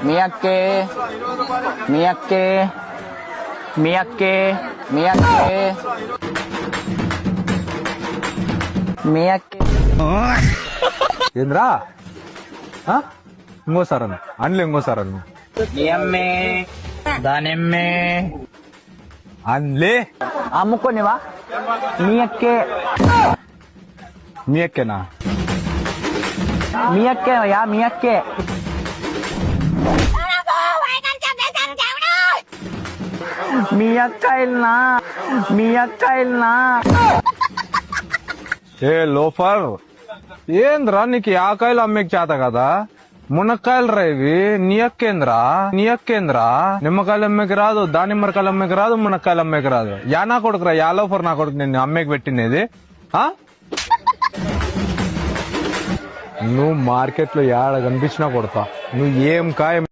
మీ అక్కే మీ అక్కే మీ అక్కే మీ అక్కే మీ అక్కే ఏంద్రా ఇంకోసారి అన్న అండ్లు ఇంకోసారి అన్న మీ అమ్మే దానిమ్మే అండ్లే అమ్ముకోనివా మీ అక్కే మీ ఎక్కేనా మీ అక్కే యా మీ అక్కే మీ అక్కాయిల్నా మీ అక్కాయిల్నా ఏ లోఫర్ ఏంద్రా నీకు యాకాయలు అమ్మేకి చేత కదా మునక్కాయలు రా ఇవి నీ అక్కేంద్రా నిమ్మకాయలు అమ్మేకి రాదు దానిమ్మకాయలు అమ్మేకి రాదు మునక్కాయలు అమ్మేకి రాదు యా నా కొడుకురా యా లోఫర్ నా కొడుకు నిన్ను అమ్మేకి పెట్టినది నువ్వు మార్కెట్ లో ఏడ కనిపించినా కొడతా నువ్వు ఏం కాయ